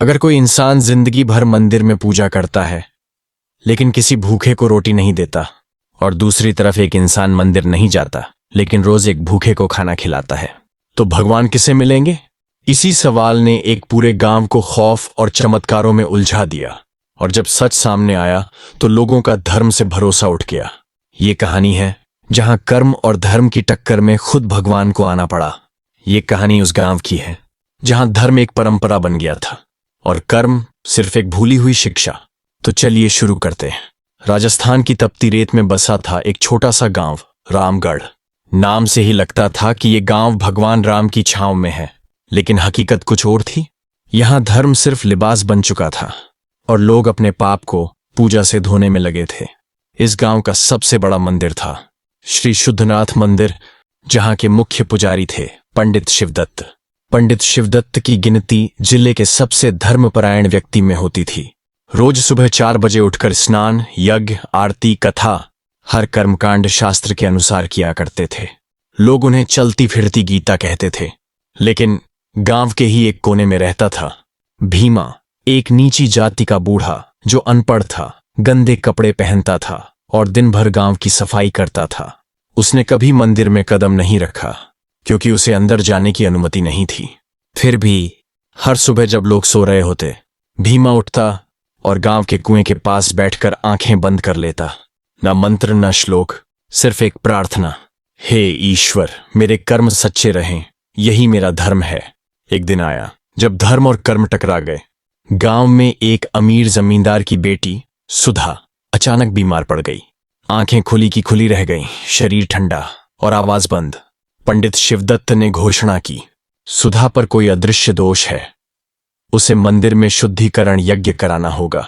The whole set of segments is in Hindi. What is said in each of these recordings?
अगर कोई इंसान जिंदगी भर मंदिर में पूजा करता है लेकिन किसी भूखे को रोटी नहीं देता, और दूसरी तरफ एक इंसान मंदिर नहीं जाता लेकिन रोज एक भूखे को खाना खिलाता है, तो भगवान किसे मिलेंगे? इसी सवाल ने एक पूरे गांव को खौफ और चमत्कारों में उलझा दिया, और जब सच सामने आया तो लोगों का धर्म से भरोसा उठ गया। ये कहानी है जहां कर्म और धर्म की टक्कर में खुद भगवान को आना पड़ा। ये कहानी उस गांव की है जहां धर्म एक परंपरा बन गया था और कर्म सिर्फ एक भूली हुई शिक्षा। तो चलिए शुरू करते हैं। राजस्थान की तपती रेत में बसा था एक छोटा सा गांव, रामगढ़। नाम से ही लगता था कि ये गांव भगवान राम की छांव में है, लेकिन हकीकत कुछ और थी। यहां धर्म सिर्फ लिबास बन चुका था और लोग अपने पाप को पूजा से धोने में लगे थे। इस गांव का सबसे बड़ा मंदिर था श्री शुद्धनाथ मंदिर, जहां के मुख्य पुजारी थे पंडित शिवदत्त। पंडित शिवदत्त की गिनती जिले के सबसे धर्मपरायण व्यक्ति में होती थी। रोज सुबह 4 बजे उठकर स्नान, यज्ञ, आरती, कथा, हर कर्मकांड शास्त्र के अनुसार किया करते थे। लोग उन्हें चलती फिरती गीता कहते थे। लेकिन गांव के ही एक कोने में रहता था भीमा, एक नीची जाति का बूढ़ा जो अनपढ़ था, गंदे कपड़े पहनता था और दिन भर गांव की सफाई करता था। उसने कभी मंदिर में कदम नहीं रखा क्योंकि उसे अंदर जाने की अनुमति नहीं थी। फिर भी हर सुबह जब लोग सो रहे होते, भीमा उठता और गांव के कुएं के पास बैठकर आंखें बंद कर लेता। न मंत्र न श्लोक, सिर्फ एक प्रार्थना, हे ईश्वर मेरे कर्म सच्चे रहें, यही मेरा धर्म है। एक दिन आया जब धर्म और कर्म टकरा गए। गांव में एक अमीर जमींदार की बेटी सुधा अचानक बीमार पड़ गई। आंखें खुली की खुली रह गईं, शरीर ठंडा और आवाज बंद। पंडित शिवदत्त ने घोषणा की, सुधा पर कोई अदृश्य दोष है, उसे मंदिर में शुद्धिकरण यज्ञ कराना होगा,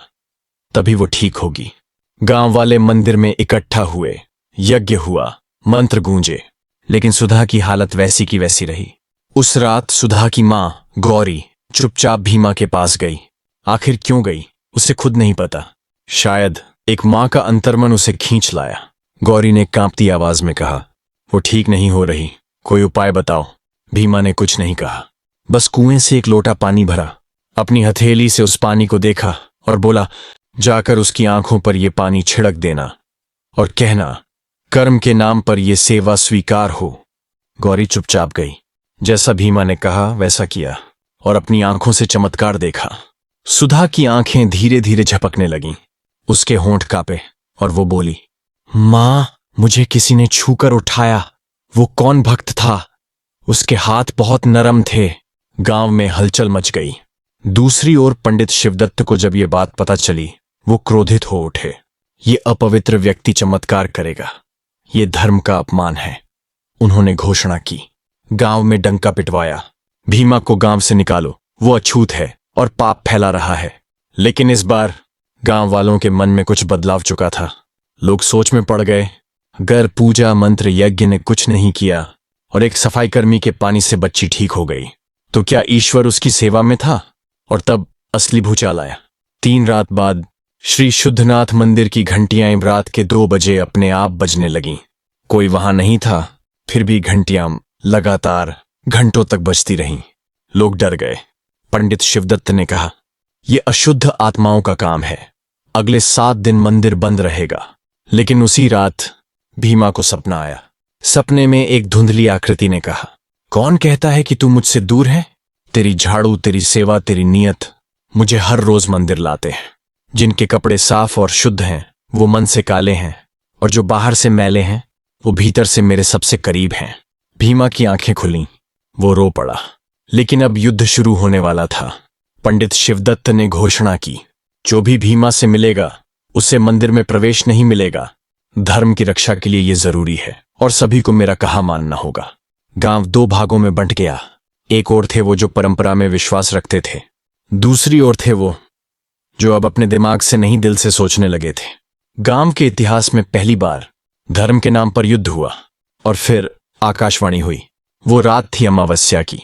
तभी वो ठीक होगी। गांव वाले मंदिर में इकट्ठा हुए, यज्ञ हुआ, मंत्र गूंजे, लेकिन सुधा की हालत वैसी की वैसी रही। उस रात सुधा की मां गौरी चुपचाप भीमा के पास गई। आखिर क्यों गई उसे खुद नहीं पता। शायद एक मां का अंतर्मन उसे खींच लाया। गौरी ने कांपती आवाज में कहा, वो ठीक नहीं हो रही, कोई उपाय बताओ। भीमा ने कुछ नहीं कहा, बस कुएं से एक लोटा पानी भरा, अपनी हथेली से उस पानी को देखा और बोला, जाकर उसकी आंखों पर यह पानी छिड़क देना और कहना, कर्म के नाम पर यह सेवा स्वीकार हो। गौरी चुपचाप गई। जैसा भीमा ने कहा वैसा किया और अपनी आंखों से चमत्कार देखा। सुधा की आंखें धीरे धीरे झपकने लगीं, उसके होंठ कांपे और वो बोली, मां, मुझे किसी ने छूकर उठाया। वो कौन भक्त था? उसके हाथ बहुत नरम थे। गांव में हलचल मच गई। दूसरी ओर पंडित शिवदत्त को जब ये बात पता चली, वो क्रोधित हो उठे। ये अपवित्र व्यक्ति चमत्कार करेगा, ये धर्म का अपमान है। उन्होंने घोषणा की, गांव में डंका पिटवाया, भीमा को गांव से निकालो, वो अछूत है और पाप फैला रहा है। लेकिन इस बार गांव वालों के मन में कुछ बदलाव चुका था। लोग सोच में पड़ गए। अगर पूजा मंत्र यज्ञ ने कुछ नहीं किया और एक सफाई कर्मी के पानी से बच्ची ठीक हो गई, तो क्या ईश्वर उसकी सेवा में था? और तब असली भूचाल आया। 3 रात बाद श्री शुद्धनाथ मंदिर की घंटियां रात के 2 बजे अपने आप बजने लगीं। कोई वहां नहीं था, फिर भी घंटियां लगातार घंटों तक बजती रहीं। लोग डर गए। पंडित शिवदत्त ने कहा, यह अशुद्ध आत्माओं का काम है, अगले 7 दिन मंदिर बंद रहेगा। लेकिन उसी रात भीमा को सपना आया। सपने में एक धुंधली आकृति ने कहा, कौन कहता है कि तू मुझसे दूर है? तेरी झाड़ू, तेरी सेवा, तेरी नियत मुझे हर रोज मंदिर लाते हैं। जिनके कपड़े साफ और शुद्ध हैं वो मन से काले हैं, और जो बाहर से मैले हैं वो भीतर से मेरे सबसे करीब हैं। भीमा की आंखें खुलीं, वो रो पड़ा। लेकिन अब युद्ध शुरू होने वाला था। पंडित शिवदत्त ने घोषणा की, जो भी भीमा से मिलेगा उसे मंदिर में प्रवेश नहीं मिलेगा। धर्म की रक्षा के लिए यह जरूरी है और सभी को मेरा कहा मानना होगा। गांव 2 भागों में बंट गया। एक ओर थे वो जो परंपरा में विश्वास रखते थे, दूसरी ओर थे वो जो अब अपने दिमाग से नहीं दिल से सोचने लगे थे। गांव के इतिहास में पहली बार धर्म के नाम पर युद्ध हुआ और फिर आकाशवाणी हुई। वो रात थी अमावस्या की।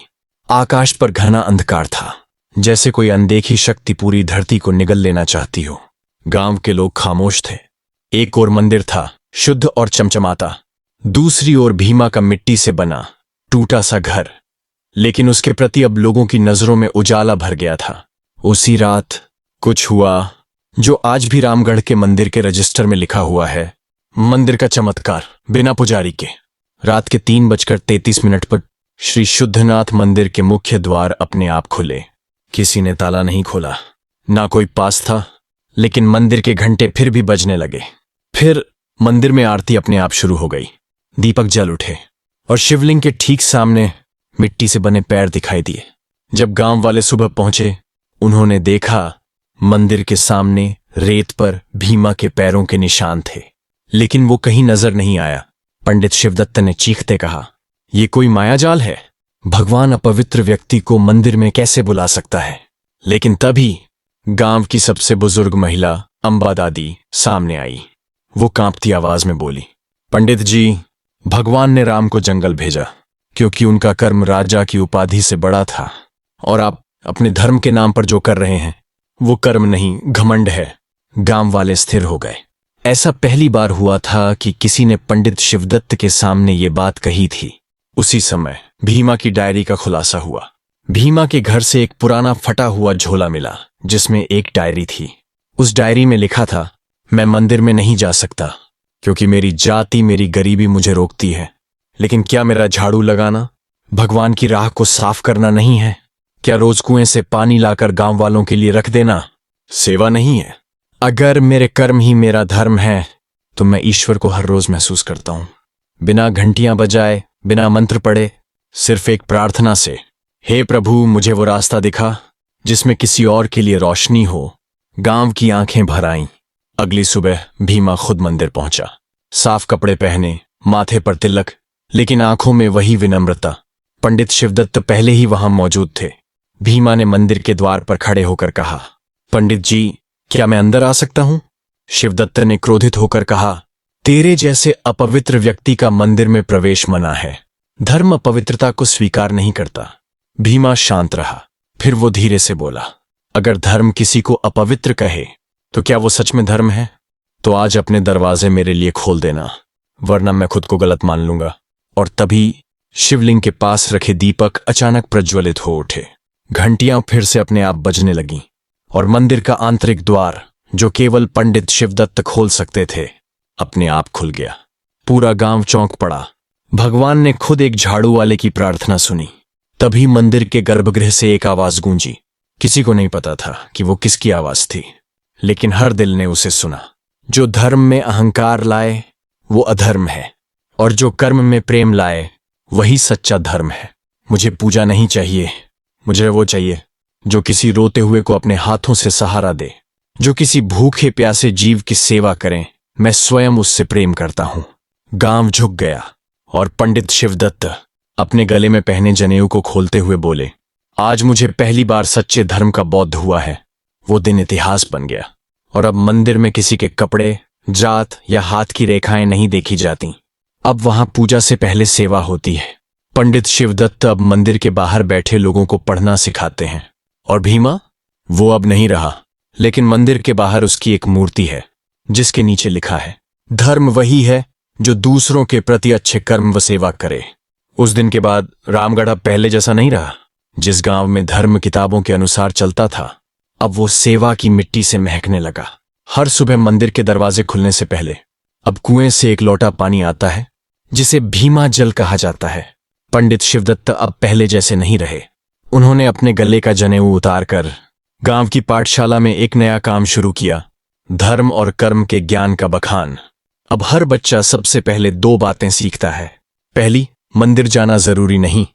आकाश पर घना अंधकार था, जैसे कोई अनदेखी शक्ति पूरी धरती को निगल लेना चाहती हो। गांव के लोग खामोश थे। एक ओर मंदिर था, शुद्ध और चमचमाता, दूसरी ओर भीमा का मिट्टी से बना टूटा सा घर। लेकिन उसके प्रति अब लोगों की नजरों में उजाला भर गया था। उसी रात कुछ हुआ जो आज भी रामगढ़ के मंदिर के रजिस्टर में लिखा हुआ है। मंदिर का चमत्कार बिना पुजारी के। रात के 3:33 पर श्री शुद्धनाथ मंदिर के मुख्य द्वार अपने आप खुले। किसी ने ताला नहीं खोला, ना कोई पास था, लेकिन मंदिर के घंटे फिर भी बजने लगे। फिर मंदिर में आरती अपने आप शुरू हो गई। दीपक जल उठे और शिवलिंग के ठीक सामने मिट्टी से बने पैर दिखाई दिए। जब गांव वाले सुबह पहुंचे, उन्होंने देखा मंदिर के सामने रेत पर भीमा के पैरों के निशान थे, लेकिन वो कहीं नजर नहीं आया। पंडित शिवदत्त ने चीखते कहा, ये कोई मायाजाल है। भगवान अपवित्र व्यक्ति को मंदिर में कैसे बुला सकता है? लेकिन तभी गांव की सबसे बुजुर्ग महिला अंबा दादी सामने आई। वो कांपती आवाज में बोली, पंडित जी, भगवान ने राम को जंगल भेजा क्योंकि उनका कर्म राजा की उपाधि से बड़ा था, और आप अपने धर्म के नाम पर जो कर रहे हैं वो कर्म नहीं, घमंड है। गांव वाले स्थिर हो गए। ऐसा पहली बार हुआ था कि किसी ने पंडित शिवदत्त के सामने ये बात कही थी। उसी समय भीमा की डायरी का खुलासा हुआ। भीमा के घर से एक पुराना फटा हुआ झोला मिला जिसमें एक डायरी थी। उस डायरी में लिखा था, मैं मंदिर में नहीं जा सकता क्योंकि मेरी जाति, मेरी गरीबी मुझे रोकती है। लेकिन क्या मेरा झाड़ू लगाना, भगवान की राह को साफ करना नहीं है? क्या रोज कुएं से पानी लाकर गांव वालों के लिए रख देना सेवा नहीं है? अगर मेरे कर्म ही मेरा धर्म है तो मैं ईश्वर को हर रोज महसूस करता हूं, बिना घंटियां बजाए, बिना मंत्र पढ़े, सिर्फ एक प्रार्थना से, हे प्रभु, मुझे वो रास्ता दिखा जिसमें किसी और के लिए रोशनी हो। गांव की आंखें भर आईं। अगली सुबह भीमा खुद मंदिर पहुंचा। साफ कपड़े पहने, माथे पर तिलक, लेकिन आंखों में वही विनम्रता। पंडित शिवदत्त पहले ही वहां मौजूद थे। भीमा ने मंदिर के द्वार पर खड़े होकर कहा, पंडित जी, क्या मैं अंदर आ सकता हूं? शिवदत्त ने क्रोधित होकर कहा, तेरे जैसे अपवित्र व्यक्ति का मंदिर में प्रवेश मना है। धर्म अपवित्रता को स्वीकार नहीं करता। भीमा शांत रहा। फिर वो धीरे से बोला, अगर धर्म किसी को अपवित्र कहे तो क्या वो सच में धर्म है? तो आज अपने दरवाजे मेरे लिए खोल देना, वरना मैं खुद को गलत मान लूंगा। और तभी शिवलिंग के पास रखे दीपक अचानक प्रज्वलित हो उठे। घंटियां फिर से अपने आप बजने लगीं और मंदिर का आंतरिक द्वार, जो केवल पंडित शिवदत्त खोल सकते थे, अपने आप खुल गया। पूरा गांव चौंक पड़ा। भगवान ने खुद एक झाड़ू वाले की प्रार्थना सुनी। तभी मंदिर के गर्भगृह से एक आवाज गूंजी। किसी को नहीं पता था कि वो किसकी आवाज थी, लेकिन हर दिल ने उसे सुना। जो धर्म में अहंकार लाए वो अधर्म है, और जो कर्म में प्रेम लाए वही सच्चा धर्म है। मुझे पूजा नहीं चाहिए, मुझे वो चाहिए जो किसी रोते हुए को अपने हाथों से सहारा दे, जो किसी भूखे प्यासे जीव की सेवा करें। मैं स्वयं उससे प्रेम करता हूं। गांव झुक गया और पंडित शिवदत्त अपने गले में पहने जनेऊ को खोलते हुए बोले, आज मुझे पहली बार सच्चे धर्म का बोध हुआ है। वो दिन इतिहास बन गया और अब मंदिर में किसी के कपड़े, जात या हाथ की रेखाएं नहीं देखी जाती। अब वहां पूजा से पहले सेवा होती है। पंडित शिवदत्त अब मंदिर के बाहर बैठे लोगों को पढ़ना सिखाते हैं। और भीमा, वो अब नहीं रहा, लेकिन मंदिर के बाहर उसकी एक मूर्ति है जिसके नीचे लिखा है, धर्म वही है जो दूसरों के प्रति अच्छे कर्म व सेवा करे। उस दिन के बाद रामगढ़ अब पहले जैसा नहीं रहा। जिस गांव में धर्म किताबों के अनुसार चलता था, अब वो सेवा की मिट्टी से महकने लगा। हर सुबह मंदिर के दरवाजे खुलने से पहले अब कुएं से एक लोटा पानी आता है जिसे भीमा जल कहा जाता है। पंडित शिवदत्त अब पहले जैसे नहीं रहे। उन्होंने अपने गले का जनेऊ उतारकर गांव की पाठशाला में एक नया काम शुरू किया, धर्म और कर्म के ज्ञान का बखान। अब हर बच्चा सबसे पहले 2 बातें सीखता है। पहली, मंदिर जाना जरूरी नहीं,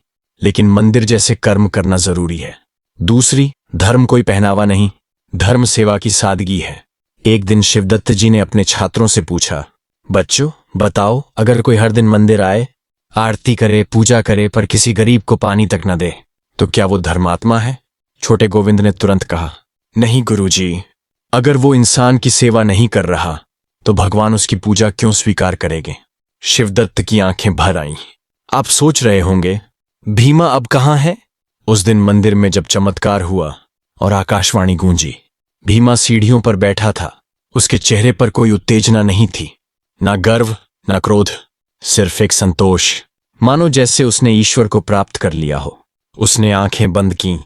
लेकिन मंदिर जैसे कर्म करना जरूरी है। दूसरी, धर्म कोई पहनावा नहीं, धर्म सेवा की सादगी है। एक दिन शिवदत्त जी ने अपने छात्रों से पूछा, बच्चों बताओ, अगर कोई हर दिन मंदिर आए, आरती करे, पूजा करे, पर किसी गरीब को पानी तक न दे, तो क्या वो धर्मात्मा है? छोटे गोविंद ने तुरंत कहा, नहीं गुरुजी, अगर वो इंसान की सेवा नहीं कर रहा तो भगवान उसकी पूजा क्यों स्वीकार करेंगे? शिवदत्त की आंखें भर आईं। आप सोच रहे होंगे, भीमा अब कहां है? उस दिन मंदिर में जब चमत्कार हुआ और आकाशवाणी गूंजी, भीमा सीढ़ियों पर बैठा था। उसके चेहरे पर कोई उत्तेजना नहीं थी, ना गर्व, ना क्रोध, सिर्फ एक संतोष, मानो जैसे उसने ईश्वर को प्राप्त कर लिया हो। उसने आंखें बंद की,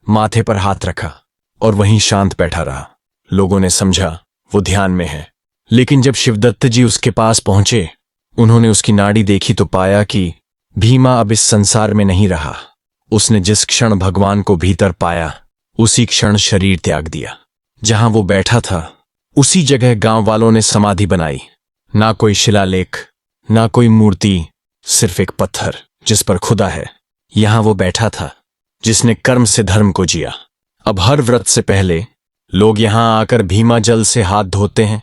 माथे पर हाथ रखा और वहीं शांत बैठा रहा। लोगों ने समझा वो ध्यान में है। लेकिन जब शिवदत्त जी उसके पास पहुंचे, उन्होंने उसकी नाड़ी देखी तो पाया कि भीमा अब इस संसार में नहीं रहा। उसने जिस क्षण भगवान को भीतर पाया, उसी क्षण शरीर त्याग दिया। जहां वो बैठा था उसी जगह गांव वालों ने समाधि बनाई। ना कोई शिलालेख, ना कोई मूर्ति, सिर्फ एक पत्थर जिस पर खुदा है। यहां वो बैठा था जिसने कर्म से धर्म को जिया। अब हर व्रत से पहले लोग यहां आकर भीमा जल से हाथ धोते हैं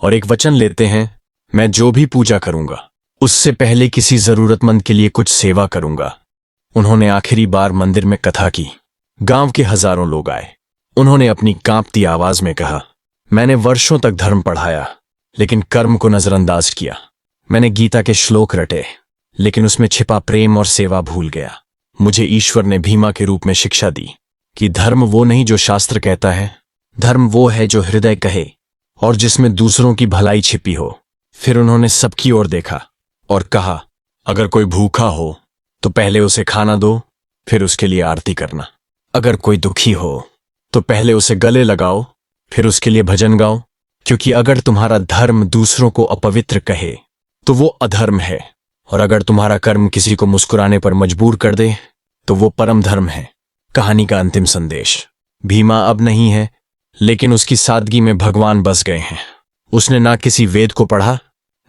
और एक वचन लेते हैं, मैं जो भी पूजा करूंगा उससे पहले किसी जरूरतमंद के लिए कुछ सेवा करूंगा। उन्होंने आखिरी बार मंदिर में कथा की। गांव के हजारों लोग आए। उन्होंने अपनी कांपती आवाज में कहा, मैंने वर्षों तक धर्म पढ़ाया लेकिन कर्म को नजरअंदाज किया। मैंने गीता के श्लोक रटे लेकिन उसमें छिपा प्रेम और सेवा भूल गया। मुझे ईश्वर ने भीमा के रूप में शिक्षा दी कि धर्म वो नहीं जो शास्त्र कहता है, धर्म वो है जो हृदय कहे और जिसमें दूसरों की भलाई छिपी हो। फिर उन्होंने सबकी ओर देखा और कहा, अगर कोई भूखा हो तो पहले उसे खाना दो, फिर उसके लिए आरती करना। अगर कोई दुखी हो तो पहले उसे गले लगाओ, फिर उसके लिए भजन गाओ। क्योंकि अगर तुम्हारा धर्म दूसरों को अपवित्र कहे तो वो अधर्म है, और अगर तुम्हारा कर्म किसी को मुस्कुराने पर मजबूर कर दे तो वो परम धर्म है। कहानी का अंतिम संदेश, भीमा अब नहीं है लेकिन उसकी सादगी में भगवान बस गए हैं। उसने ना किसी वेद को पढ़ा,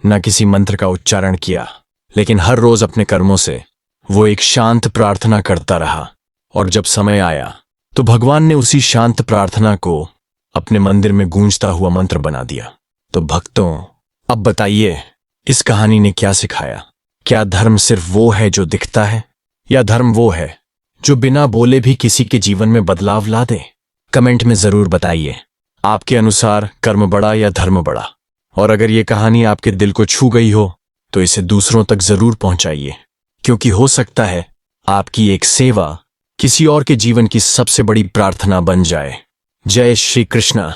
ना किसी मंत्र का उच्चारण किया, लेकिन हर रोज अपने कर्मों से वो एक शांत प्रार्थना करता रहा। और जब समय आया तो भगवान ने उसी शांत प्रार्थना को अपने मंदिर में गूंजता हुआ मंत्र बना दिया। तो भक्तों, अब बताइए इस कहानी ने क्या सिखाया? क्या धर्म सिर्फ वो है जो दिखता है, या धर्म वो है जो बिना बोले भी किसी के जीवन में बदलाव ला दे? कमेंट में जरूर बताइए, आपके अनुसार कर्म बड़ा या धर्म बड़ा? और अगर ये कहानी आपके दिल को छू गई हो तो इसे दूसरों तक जरूर पहुंचाइए, क्योंकि हो सकता है आपकी एक सेवा किसी और के जीवन की सबसे बड़ी प्रार्थना बन जाए। जय श्री कृष्णा।